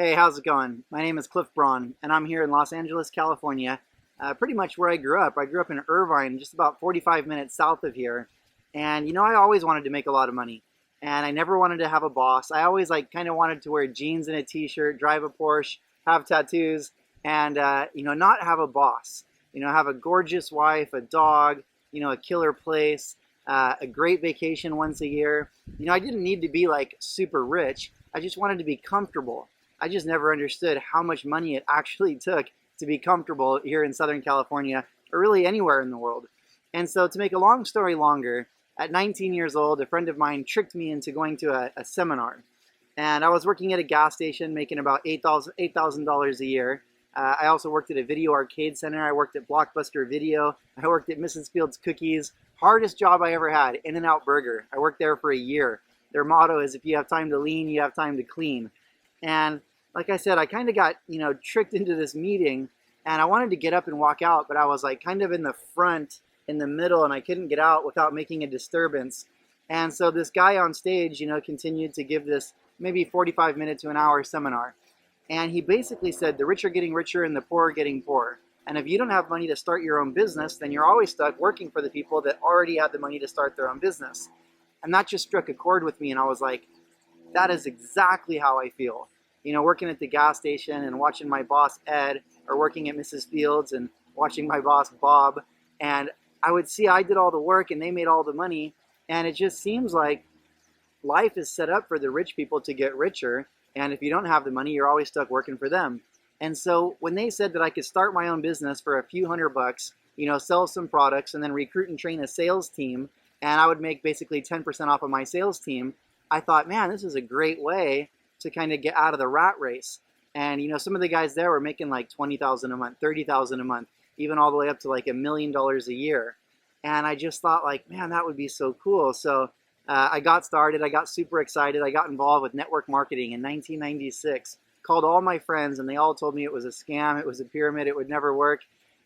Hey, how's it going? My name is Braun, and I'm here in Los Angeles, California, pretty much where I grew up. I grew up in Irvine, just about 45 minutes south of here. And I always wanted to make a lot of money, and I never wanted to have a boss. I always kind of wanted to wear jeans and a t-shirt, drive a Porsche, have tattoos, and not have a boss. Have a gorgeous wife, a dog, a killer place, a great vacation once a year. I didn't need to be like super rich. I just wanted to be comfortable. I just never understood how much money it actually took to be comfortable here in Southern California, or really anywhere in the world. And so, to make a long story longer, at 19 years old, a friend of mine tricked me into going to a seminar. And I was working at a gas station making about $8,000 a year. I also worked at a video arcade center. I worked at Blockbuster Video. I worked at Mrs. Fields Cookies. Hardest job I ever had, In-N-Out Burger. I worked there for a year. Their motto is, if you have time to lean, you have time to clean. And like I said, I kind of got, tricked into this meeting, and I wanted to get up and walk out, but I was like kind of in the front, in the middle, and I couldn't get out without making a disturbance. And so this guy on stage, continued to give this maybe 45 minute to an hour seminar. And he basically said the rich are getting richer and the poor are getting poorer. And if you don't have money to start your own business, then you're always stuck working for the people that already had the money to start their own business. And that just struck a chord with me, and I was like, that is exactly how I feel. Working at the gas station and watching my boss, Ed, or working at Mrs. Fields and watching my boss, Bob. And I would see I did all the work and they made all the money. And it just seems like life is set up for the rich people to get richer. And if you don't have the money, you're always stuck working for them. And so when they said that I could start my own business for a few $100, sell some products and then recruit and train a sales team, and I would make basically 10% off of my sales team, I thought, man, this is a great way to kind of get out of the rat race. And some of the guys there were making like $20,000 a month, $30,000 a month, even all the way up to like $1 million a year. And I just thought, like, man, that would be so cool. So I got started. I got super excited. I got involved with network marketing in 1996. Called all my friends, and they all told me it was a scam, it was a pyramid, it would never work.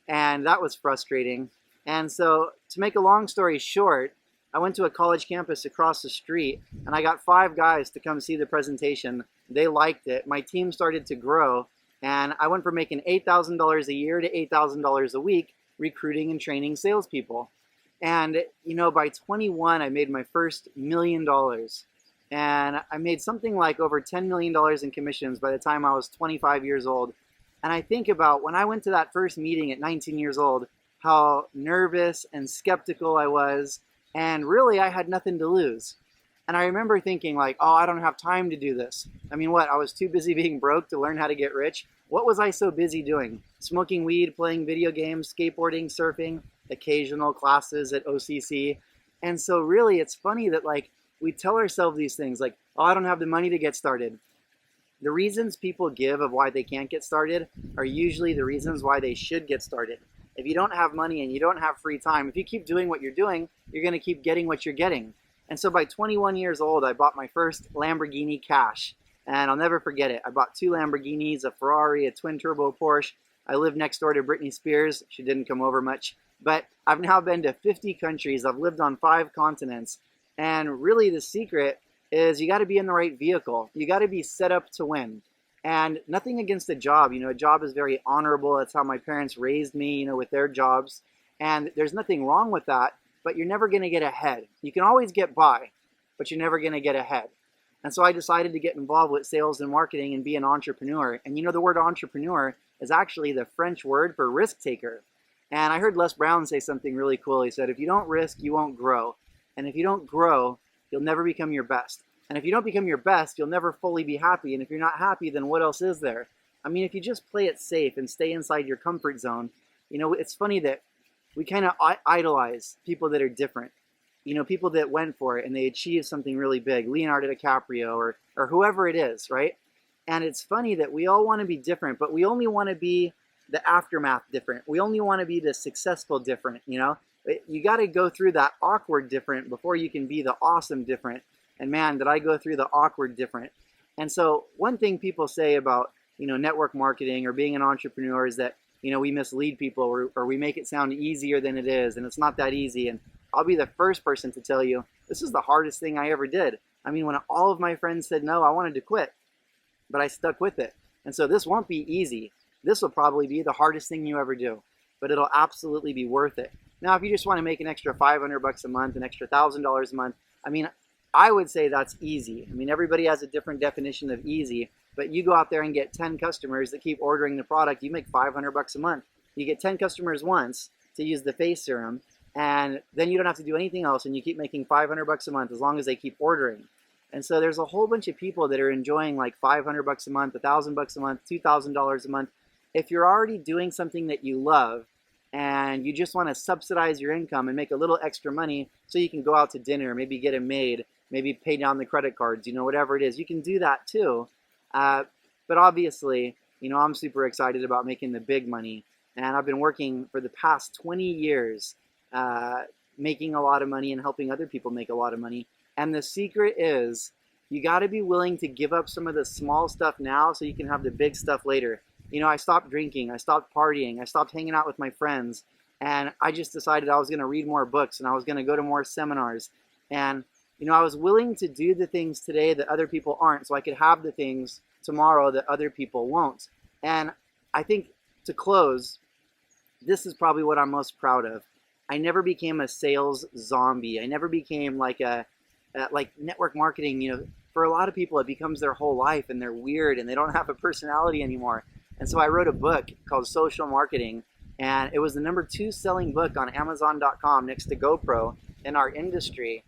And that was frustrating. And so, to make a long story short, I went to a college campus across the street, and I got 5 guys to come see the presentation. They liked it. My team started to grow, and I went from making $8,000 a year to $8,000 a week recruiting and training salespeople. And, by 21, I made my first $1 million. And I made something like over $10 million in commissions by the time I was 25 years old. And I think about when I went to that first meeting at 19 years old, how nervous and skeptical I was. And really, I had nothing to lose. And I remember thinking like, oh, I don't have time to do this. I mean, what? I was too busy being broke to learn how to get rich. What was I so busy doing? Smoking weed, playing video games, skateboarding, surfing, occasional classes at OCC. And so really, it's funny that we tell ourselves these things like, oh, I don't have the money to get started. The reasons people give of why they can't get started are usually the reasons why they should get started. If you don't have money and you don't have free time, if you keep doing what you're doing, you're going to keep getting what you're getting. And so by 21 years old, I bought my first Lamborghini cash. And I'll never forget it. I bought 2 Lamborghinis, a Ferrari, a twin-turbo Porsche. I lived next door to Britney Spears. She didn't come over much. But I've now been to 50 countries. I've lived on 5 continents. And really the secret is you got to be in the right vehicle. You got to be set up to win. And nothing against a job. A job is very honorable. That's how my parents raised me, with their jobs. And there's nothing wrong with that, but you're never going to get ahead. You can always get by, but you're never going to get ahead. And so I decided to get involved with sales and marketing and be an entrepreneur. And the word entrepreneur is actually the French word for risk taker. And I heard Les Brown say something really cool. He said, if you don't risk, you won't grow. And if you don't grow, you'll never become your best. And if you don't become your best, you'll never fully be happy. And if you're not happy, then what else is there? I mean, if you just play it safe and stay inside your comfort zone, it's funny that we kind of idolize people that are different. People that went for it and they achieved something really big, Leonardo DiCaprio or whoever it is, right? And it's funny that we all want to be different, but we only want to be the aftermath different. We only want to be the successful different, You got to go through that awkward different before you can be the awesome different. And man, did I go through the awkward different. And so one thing people say about, network marketing or being an entrepreneur is that, we mislead people or we make it sound easier than it is. And it's not that easy. And I'll be the first person to tell you, this is the hardest thing I ever did. I mean, when all of my friends said no, I wanted to quit, but I stuck with it. And so this won't be easy. This will probably be the hardest thing you ever do, but it'll absolutely be worth it. Now, if you just want to make an extra 500 bucks a month, an extra $1,000 a month, I mean, I would say that's easy. I mean, everybody has a different definition of easy, but you go out there and get 10 customers that keep ordering the product, you make 500 bucks a month. You get 10 customers once to use the face serum, and then you don't have to do anything else, and you keep making 500 bucks a month as long as they keep ordering. And so there's a whole bunch of people that are enjoying like 500 bucks a month, 1,000 bucks a month, $2,000 a month. If you're already doing something that you love and you just want to subsidize your income and make a little extra money so you can go out to dinner, maybe get a maid, maybe pay down the credit cards, whatever it is, you can do that too. But obviously, I'm super excited about making the big money. And I've been working for the past 20 years making a lot of money and helping other people make a lot of money. And the secret is you got to be willing to give up some of the small stuff now so you can have the big stuff later. I stopped drinking, I stopped partying, I stopped hanging out with my friends, and I just decided I was going to read more books and I was going to go to more seminars. And, I was willing to do the things today that other people aren't so I could have the things tomorrow that other people won't. And I think to close, this is probably what I'm most proud of. I never became a sales zombie. I never became like network marketing, for a lot of people it becomes their whole life and they're weird and they don't have a personality anymore. And so I wrote a book called Social Marketing, and it was the #2 selling book on Amazon.com next to GoPro in our industry.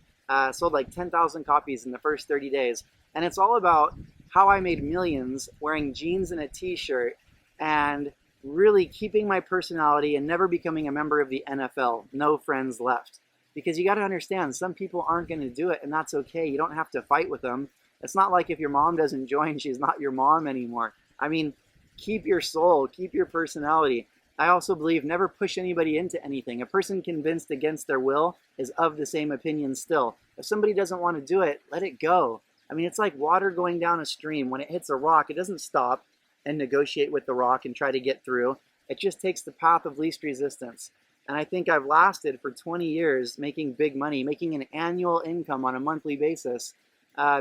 Sold like 10,000 copies in the first 30 days. And it's all about how I made millions wearing jeans and a t-shirt and really keeping my personality and never becoming a member of the NFL. No friends left. Because you got to understand, some people aren't going to do it, and that's okay. You don't have to fight with them. It's not like if your mom doesn't join, she's not your mom anymore. I mean, keep your soul, keep your personality. I also believe never push anybody into anything. A person convinced against their will is of the same opinion still. If somebody doesn't want to do it, let it go. I mean, it's like water going down a stream. When it hits a rock, it doesn't stop and negotiate with the rock and try to get through. It just takes the path of least resistance. And I think I've lasted for 20 years making big money, making an annual income on a monthly basis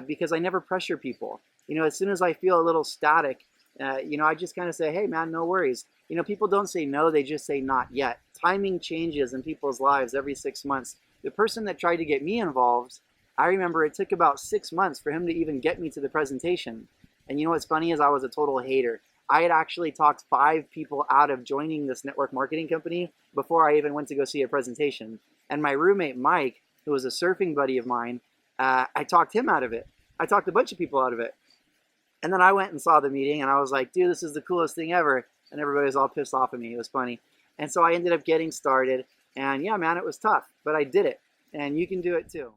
because I never pressure people. As soon as I feel a little static, I just kind of say, hey, man, no worries. People don't say no, they just say not yet. Timing changes in people's lives every 6 months. The person that tried to get me involved, I remember it took about 6 months for him to even get me to the presentation. And what's funny is I was a total hater. I had actually talked 5 people out of joining this network marketing company before I even went to go see a presentation. And my roommate, Mike, who was a surfing buddy of mine, I talked him out of it. I talked a bunch of people out of it. And then I went and saw the meeting and I was like, dude, this is the coolest thing ever. And everybody was all pissed off at me. It was funny. And so I ended up getting started. And yeah, man, it was tough, but I did it. And you can do it too.